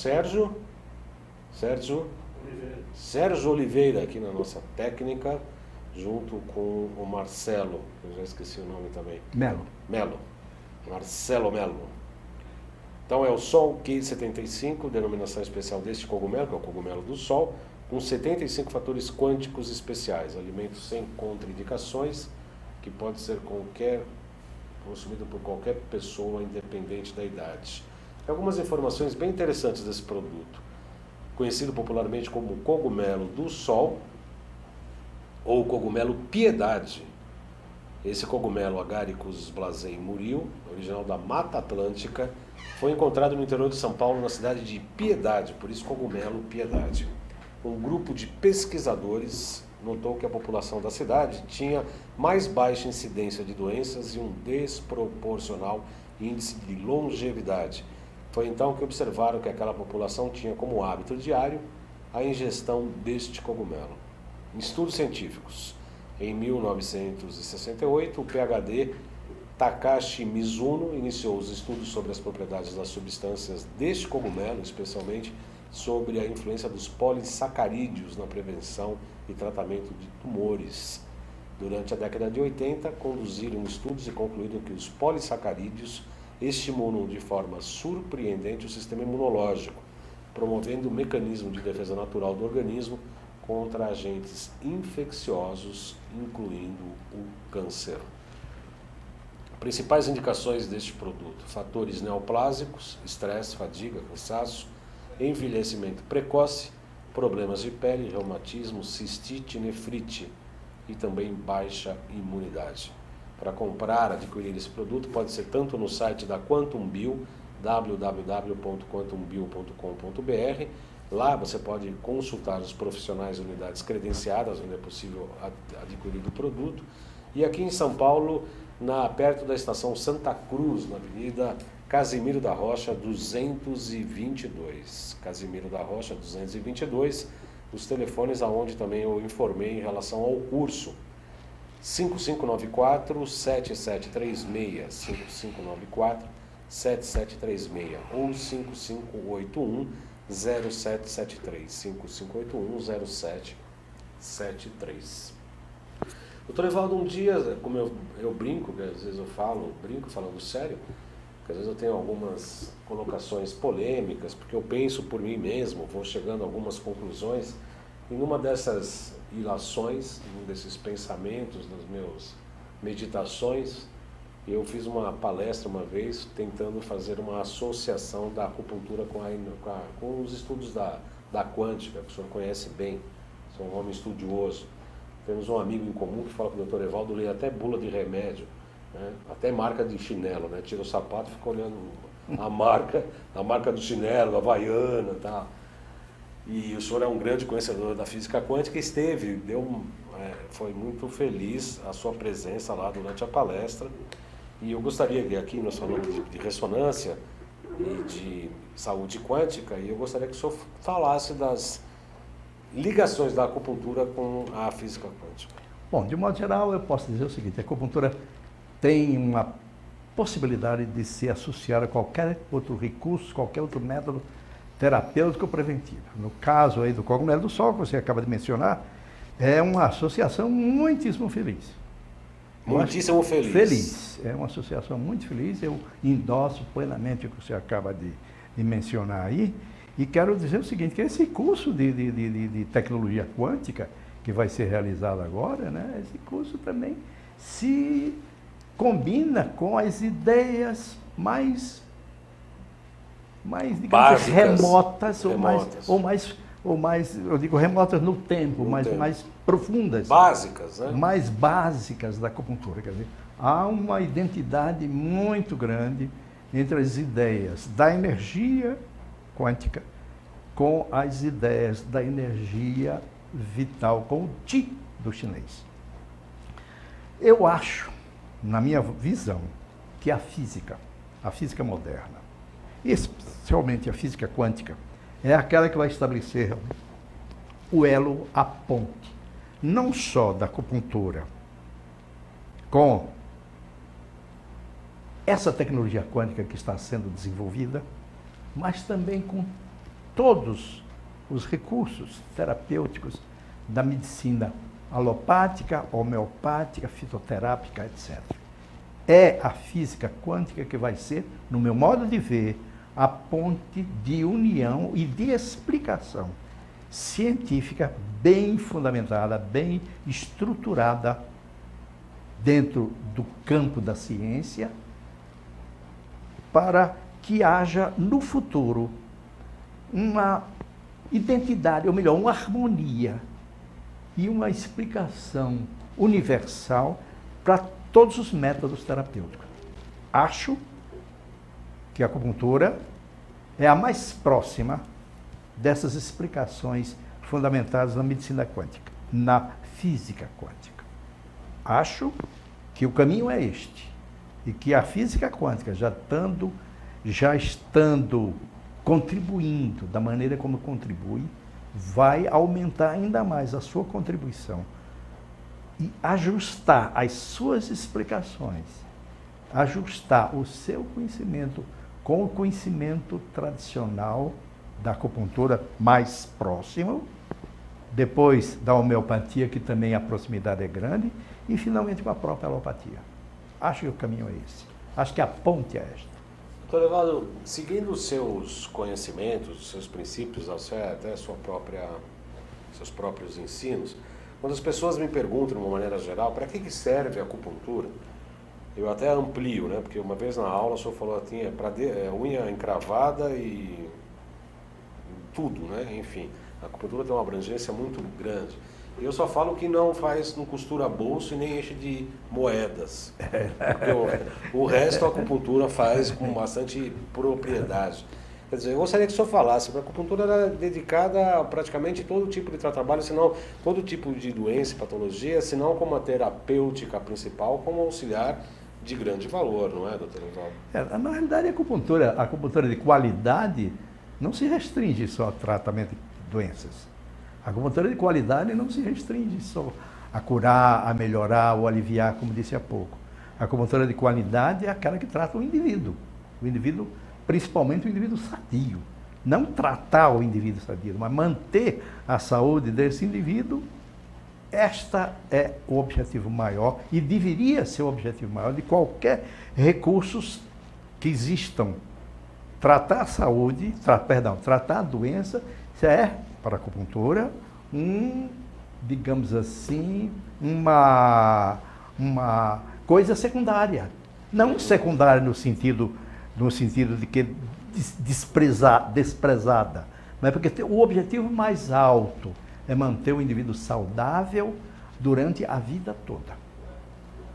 Sérgio Oliveira aqui na nossa técnica, junto com o Marcelo, eu já esqueci o nome também. Marcelo Melo. Então é o Sol Q75, denominação especial deste cogumelo, que é o cogumelo do Sol, com 75 fatores quânticos especiais, alimento sem contraindicações, que pode ser consumido por qualquer pessoa, independente da idade. algumas informações bem interessantes desse produto, conhecido popularmente como cogumelo do sol ou cogumelo piedade. Esse cogumelo Agaricus blazei muril, original da Mata Atlântica, foi encontrado no interior de São Paulo, na cidade de Piedade, por isso cogumelo piedade. Um grupo de pesquisadores notou que a população da cidade tinha mais baixa incidência de doenças e um desproporcional índice de longevidade. Foi então que observaram que aquela população tinha como hábito diário a ingestão deste cogumelo. Em estudos científicos, em 1968, o PhD Takashi Mizuno iniciou os estudos sobre as propriedades das substâncias deste cogumelo, especialmente sobre a influência dos polissacarídeos na prevenção e tratamento de tumores. Durante a década de 80, conduziram estudos e concluíram que os polissacarídeos estimulam de forma surpreendente o sistema imunológico, promovendo o mecanismo de defesa natural do organismo contra agentes infecciosos, incluindo o câncer. Principais indicações deste produto: fatores neoplásicos, estresse, fadiga, cansaço, envelhecimento precoce, problemas de pele, reumatismo, cistite, nefrite e também baixa imunidade. Para comprar, adquirir esse produto pode ser tanto no site da Quantum Bio, www.quantumbio.com.br. Lá você pode consultar os profissionais e unidades credenciadas, onde é possível adquirir o produto. E aqui em São Paulo, perto da estação Santa Cruz, na Avenida Casimiro da Rocha 222. Casimiro da Rocha 222, os telefones aonde também eu informei em relação ao curso. 5594-7736, 5594-7736 ou 5581-0773, 5581-0773. Doutor Evaldo, um dia, como eu brinco, que às vezes eu brinco falando sério, que às vezes eu tenho algumas colocações polêmicas, porque eu penso por mim mesmo, vou chegando a algumas conclusões, e numa dessas ilações, num desses pensamentos, das minhas meditações, eu fiz uma palestra uma vez tentando fazer uma associação da acupuntura com os estudos da quântica, que o senhor conhece bem, sou um homem estudioso. Temos um amigo em comum que fala que o Dr. Evaldo lê até bula de remédio, né? Até marca de chinelo, né? Tira o sapato e fica olhando a marca do chinelo, da Havaiana e tal. E o senhor é um grande conhecedor da física quântica e foi muito feliz a sua presença lá durante a palestra. E eu gostaria que aqui nós falamos de ressonância e de saúde quântica, e eu gostaria que o senhor falasse das ligações da acupuntura com a física quântica. Bom, de modo geral, eu posso dizer o seguinte: a acupuntura tem uma possibilidade de se associar a qualquer outro recurso, qualquer outro método terapêutico preventivo. No caso aí do cogumelo do sol, que você acaba de mencionar, é uma associação muitíssimo feliz. Muitíssimo feliz. Feliz. É uma associação muito feliz. Eu endosso plenamente o que você acaba de mencionar aí. E quero dizer o seguinte, que esse curso de tecnologia quântica que vai ser realizado agora, né, esse curso também se combina com as ideias mais digamos, básicas, remotas. ou mais, eu digo remotas no tempo, mas mais profundas. Básicas, né? Mais básicas da acupuntura. Quer dizer, há uma identidade muito grande entre as ideias da energia quântica com as ideias da energia vital, com o Qi do chinês. Eu acho, na minha visão, que a física moderna, especialmente a física quântica, é aquela que vai estabelecer o elo, a ponte, não só da acupuntura com essa tecnologia quântica que está sendo desenvolvida, mas também com todos os recursos terapêuticos da medicina alopática, homeopática, fitoterápica, etc. É a física quântica que vai ser, no meu modo de ver, a ponte de união e de explicação científica bem fundamentada, bem estruturada dentro do campo da ciência, para que haja no futuro uma identidade, ou melhor, uma harmonia e uma explicação universal para todos os métodos terapêuticos. Acho que a acupuntura é a mais próxima dessas explicações fundamentadas na medicina quântica, na física quântica. Acho que o caminho é este, e que a física quântica, já estando contribuindo da maneira como contribui, vai aumentar ainda mais a sua contribuição e ajustar as suas explicações, ajustar o seu conhecimento com o conhecimento tradicional da acupuntura mais próximo, depois da homeopatia, que também a proximidade é grande, e finalmente com a própria alopatia. Acho que o caminho é esse. Acho que a ponte é esta. Doutor Evaldo, seguindo os seus conhecimentos, os seus princípios, até seus próprios ensinos, quando as pessoas me perguntam, de uma maneira geral, para que serve a acupuntura, eu até amplio, né? Porque uma vez na aula o senhor falou assim, para unha encravada e tudo, né? Enfim, a acupuntura tem uma abrangência muito grande. Eu só falo que não costura bolso e nem enche de moedas. Porque o resto a acupuntura faz com bastante propriedade. Quer dizer, eu gostaria que o senhor falasse, a acupuntura era dedicada a praticamente todo tipo de trabalho, senão todo tipo de doença e patologia, senão como a terapêutica principal, como auxiliar de grande valor, não é, doutor Evaldo? Na realidade, a acupuntura de qualidade não se restringe só ao tratamento de doenças. A acupuntura de qualidade não se restringe só a curar, a melhorar ou aliviar, como disse há pouco. A acupuntura de qualidade é aquela que trata o indivíduo, principalmente o indivíduo sadio. Não tratar o indivíduo sadio, mas manter a saúde desse indivíduo. Esta é o objetivo maior e deveria ser o objetivo maior de qualquer recursos que existam. Tratar a saúde, tratar a doença, isso é, para a acupuntura, digamos assim, uma coisa secundária. Não secundária no sentido de que desprezada, mas porque o objetivo mais alto é manter o indivíduo saudável durante a vida toda.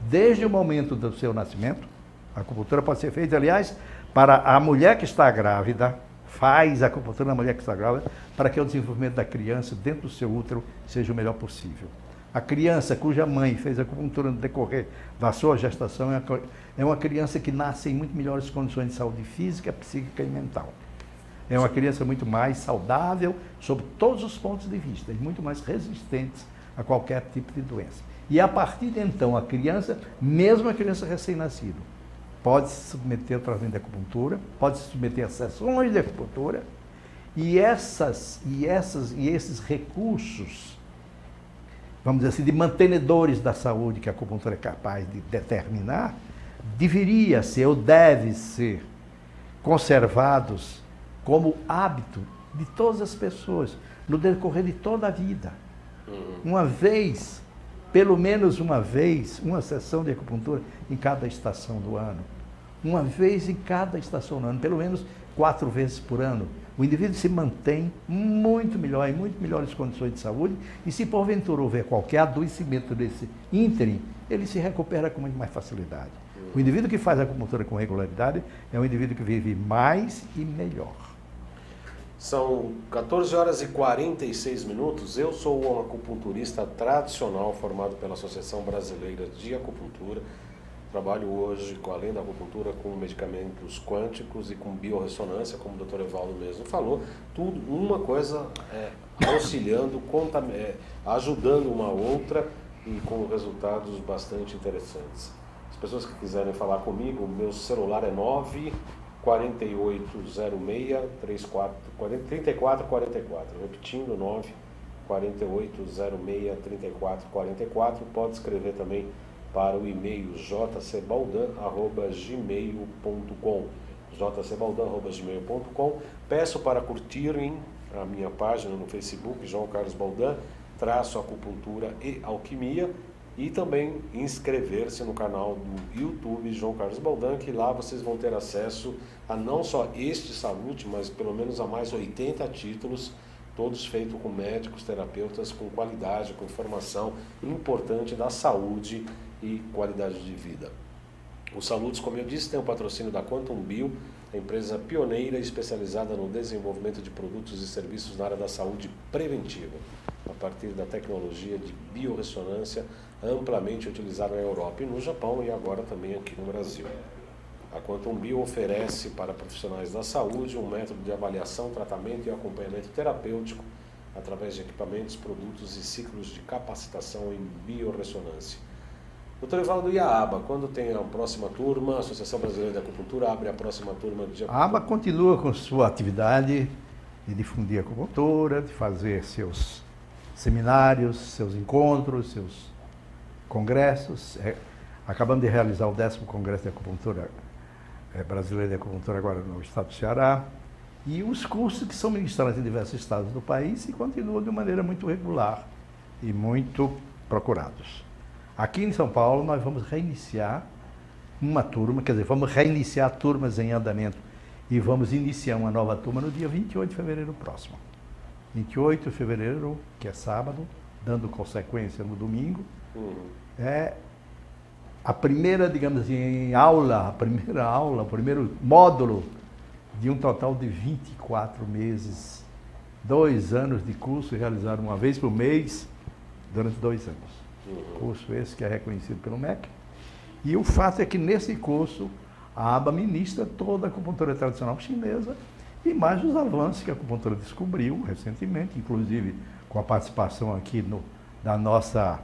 Desde o momento do seu nascimento, a acupuntura pode ser feita, aliás, para a mulher que está grávida, faz a acupuntura na mulher que está grávida, para que o desenvolvimento da criança dentro do seu útero seja o melhor possível. A criança cuja mãe fez a acupuntura no decorrer da sua gestação é uma criança que nasce em muito melhores condições de saúde física, psíquica e mental. É uma criança muito mais saudável, sob todos os pontos de vista, e muito mais resistente a qualquer tipo de doença. E a partir de então, a criança, mesmo a criança recém-nascida, pode se submeter ao tratamento de acupuntura, pode se submeter a sessões de acupuntura, e esses recursos, vamos dizer assim, de mantenedores da saúde que a acupuntura é capaz de determinar, deveria ser ou deve ser conservados como hábito de todas as pessoas, no decorrer de toda a vida. Uma vez, pelo menos uma vez, uma sessão de acupuntura em cada estação do ano. Uma vez em cada estação do ano, pelo menos 4 vezes por ano. O indivíduo se mantém muito melhor, em muito melhores condições de saúde, e se porventura houver qualquer adoecimento desse ínterim, ele se recupera com muito mais facilidade. O indivíduo que faz a acupuntura com regularidade é um indivíduo que vive mais e melhor. São 14 horas e 46 minutos. Eu sou um acupunturista tradicional formado pela Associação Brasileira de Acupuntura. Trabalho hoje, além da acupuntura, com medicamentos quânticos e com biorressonância, como o doutor Evaldo mesmo falou. Tudo, uma coisa auxiliando, ajudando uma outra e com resultados bastante interessantes. As pessoas que quiserem falar comigo, meu celular é 94806-3444, repetindo, 94806-3444. Pode escrever também para o e-mail jcbaldan@gmail.com, jcbaldan@gmail.com. Peço para curtirem a minha página no Facebook, João Carlos Baldan, _acupuntura e alquimia. e também inscrever-se no canal do YouTube João Carlos Baldan, que lá vocês vão ter acesso a não só este Salute, mas pelo menos a mais 80 títulos, todos feitos com médicos, terapeutas, com qualidade, com informação importante da saúde e qualidade de vida. O Salutes, como eu disse, tem o patrocínio da Quantum Bio, a empresa pioneira especializada no desenvolvimento de produtos e serviços na área da saúde preventiva, a partir da tecnologia de biorressonância amplamente utilizada na Europa e no Japão e agora também aqui no Brasil. A Quantum Bio oferece para profissionais da saúde um método de avaliação, tratamento e acompanhamento terapêutico através de equipamentos, produtos e ciclos de capacitação em biorressonância. Doutor Evaldo, e a ABA? Quando tem a próxima turma, a Associação Brasileira de Acupuntura abre a próxima turma de acupuntura? A ABA continua com sua atividade de difundir a acupuntura, de fazer seus seminários, seus encontros, seus congressos. Acabamos de realizar o 10º Congresso de Acupuntura Brasileira de Acupuntura agora no estado do Ceará. E os cursos que são ministrados em diversos estados do país e continuam de maneira muito regular e muito procurados. Aqui em São Paulo nós vamos reiniciar uma turma, quer dizer, vamos reiniciar turmas em andamento e vamos iniciar uma nova turma no dia 28 de fevereiro próximo. 28 de fevereiro, que é sábado, dando consequência no domingo, é a primeira, digamos assim, o primeiro módulo de um total de 24 meses, 2 anos de curso realizado uma vez por mês durante 2 anos. Curso esse que é reconhecido pelo MEC. E o fato é que nesse curso a ABA ministra toda a acupuntura tradicional chinesa e mais os avanços que a acupuntura descobriu recentemente, inclusive com a participação aqui da nossa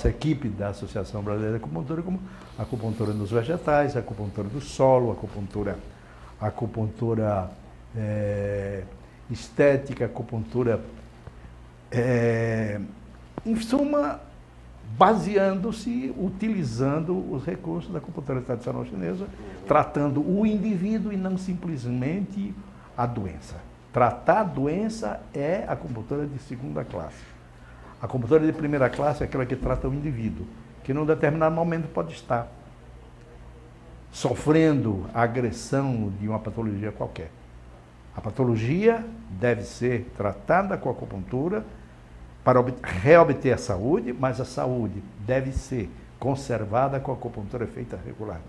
equipe da Associação Brasileira de Acupuntura, como a acupuntura nos vegetais, a acupuntura do solo, a acupuntura estética, a acupuntura, em suma, baseando-se, utilizando os recursos da acupuntura tradicional chinesa, tratando o indivíduo e não simplesmente a doença. Tratar a doença é a acupuntura de segunda classe. A acupuntura de primeira classe é aquela que trata o indivíduo, que num determinado momento pode estar sofrendo a agressão de uma patologia qualquer. A patologia deve ser tratada com a acupuntura para reobter a saúde, mas a saúde deve ser conservada com a acupuntura feita regularmente.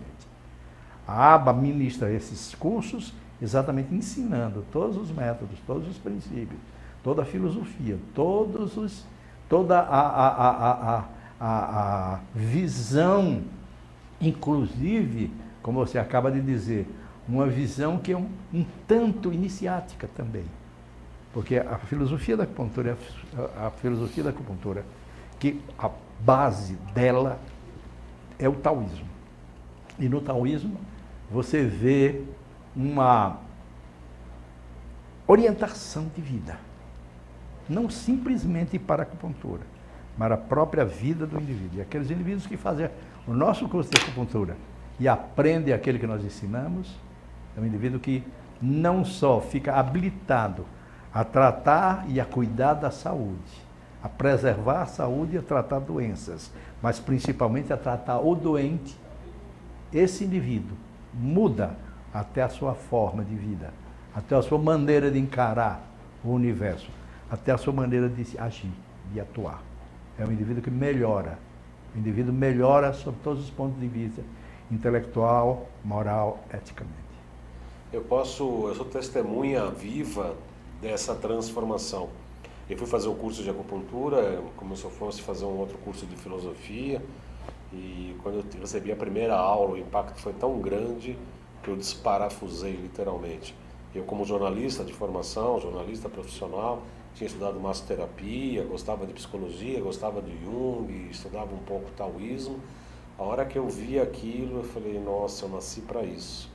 A ABA ministra esses cursos exatamente ensinando todos os métodos, todos os princípios, toda a filosofia, toda a visão, inclusive, como você acaba de dizer, uma visão que é um tanto iniciática também. Porque a filosofia da acupuntura, que a base dela é o taoísmo. E no taoísmo você vê uma orientação de vida. Não simplesmente para a acupuntura, mas a própria vida do indivíduo. E aqueles indivíduos que fazem o nosso curso de acupuntura e aprendem aquele que nós ensinamos, é um indivíduo que não só fica habilitado a tratar e a cuidar da saúde, a preservar a saúde e a tratar doenças, mas principalmente a tratar o doente. Esse indivíduo muda até a sua forma de vida, até a sua maneira de encarar o universo, até a sua maneira de agir, de atuar. É um indivíduo que melhora. O indivíduo melhora sob todos os pontos de vista, intelectual, moral, eticamente. Eu sou testemunha viva dessa transformação. Eu fui fazer um curso de acupuntura, como se eu fosse fazer um outro curso de filosofia, e quando eu recebi a primeira aula, o impacto foi tão grande que eu desparafusei literalmente. Eu, como jornalista de formação, jornalista profissional, tinha estudado massoterapia, gostava de psicologia, gostava de Jung, estudava um pouco taoísmo. A hora que eu vi aquilo, eu falei, nossa, eu nasci para isso.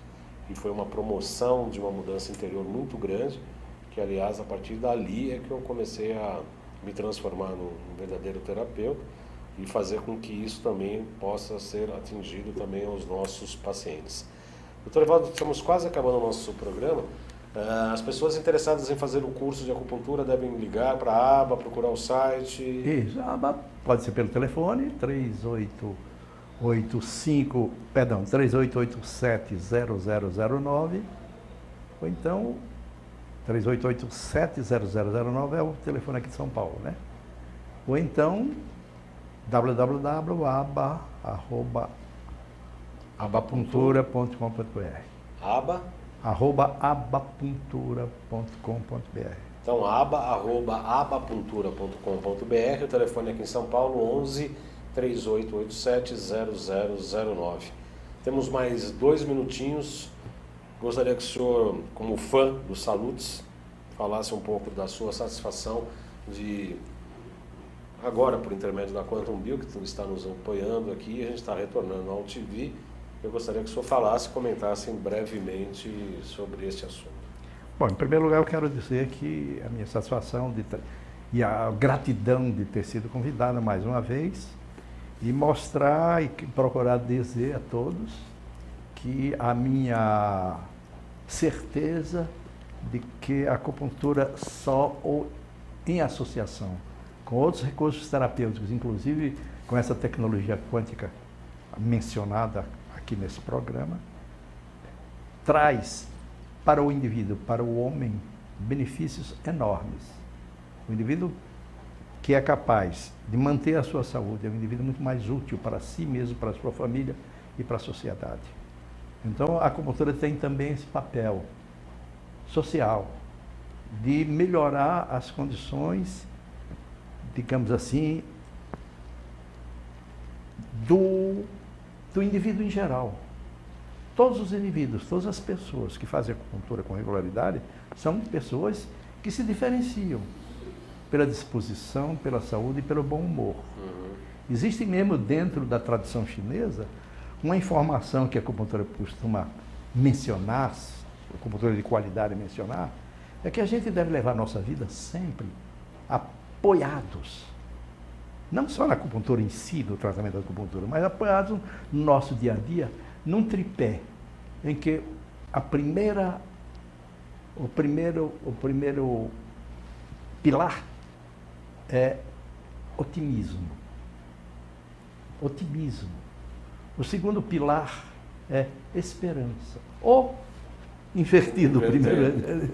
E foi uma promoção de uma mudança interior muito grande, que aliás a partir dali é que eu comecei a me transformar num verdadeiro terapeuta e fazer com que isso também possa ser atingido também aos nossos pacientes. Doutor Evaldo, estamos quase acabando o nosso programa. As pessoas interessadas em fazer o curso de acupuntura devem ligar para a ABA, procurar o site? Isso, a ABA pode ser pelo telefone, 3887-0009, ou então 3887-0009 é o telefone aqui de São Paulo, né? Ou então www.abapuntura.com.br abapuntura.com.br. Então, abapuntura.com.br, o telefone aqui em São Paulo, 11 3887 0009. Temos mais 2 minutinhos. Gostaria que o senhor, como fã dos Salutes, falasse um pouco da sua satisfação de, agora por intermédio da Quantum Bio, que está nos apoiando aqui, a gente está retornando ao TV. Eu gostaria que o senhor falasse, comentasse brevemente sobre este assunto. Bom, em primeiro lugar eu quero dizer que a minha satisfação e a gratidão de ter sido convidado mais uma vez e mostrar e procurar dizer a todos que a minha certeza de que a acupuntura só ou em associação com outros recursos terapêuticos, inclusive com essa tecnologia quântica mencionada aqui nesse programa, traz para o indivíduo, para o homem, benefícios enormes. O indivíduo que é capaz de manter a sua saúde é um indivíduo muito mais útil para si mesmo, para a sua família e para a sociedade. Então, a acupuntura tem também esse papel social de melhorar as condições, digamos assim, do indivíduo em geral. Todos os indivíduos, todas as pessoas que fazem acupuntura com regularidade são pessoas que se diferenciam pela disposição, pela saúde e pelo bom humor. Existe mesmo dentro da tradição chinesa uma informação que a acupuntura costuma mencionar, a acupuntura de qualidade mencionar, é que a gente deve levar a nossa vida sempre apoiados, não só na acupuntura em si, do tratamento da acupuntura, mas apoiados no nosso dia a dia, num tripé, em que o primeiro pilar é otimismo. Otimismo. O segundo pilar é esperança. Ou, invertido o primeiro,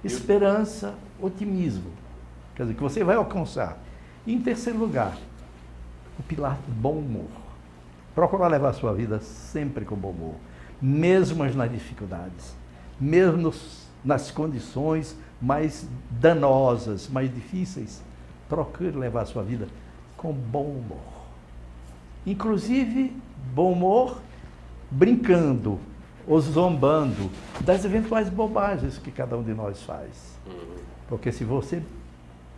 esperança, otimismo. Quer dizer, que você vai alcançar. E, em terceiro lugar, o pilar do bom humor. Procurar levar a sua vida sempre com bom humor, mesmo nas dificuldades, mesmo nas condições mais danosas, mais difíceis. Procure levar a sua vida com bom humor. Inclusive, bom humor brincando ou zombando das eventuais bobagens que cada um de nós faz. Porque se você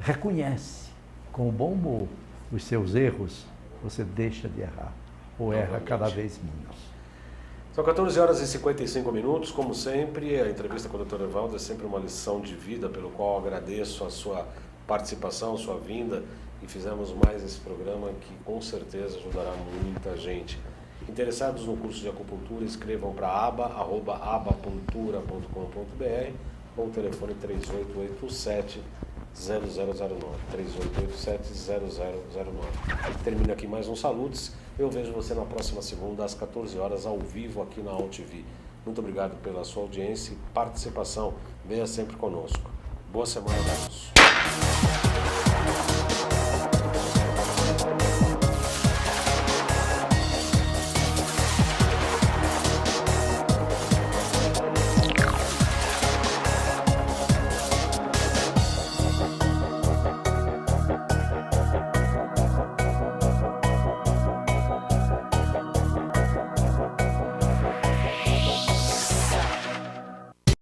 reconhece com bom humor os seus erros, você deixa de errar, ou erra cada vez menos. São 14 horas e 55 minutos, como sempre, a entrevista com o Dr. Evaldo é sempre uma lição de vida, pelo qual agradeço a sua participação, sua vinda, e fizemos mais esse programa que com certeza ajudará muita gente. Interessados no curso de acupuntura, escrevam para abapuntura.com.br ou o telefone 3887 0009, 3887 0009. Termina aqui mais um Salutes. Eu vejo você na próxima segunda, às 14 horas, ao vivo aqui na AltV. Muito obrigado pela sua audiência e participação. Venha sempre conosco. Boa semana a todos.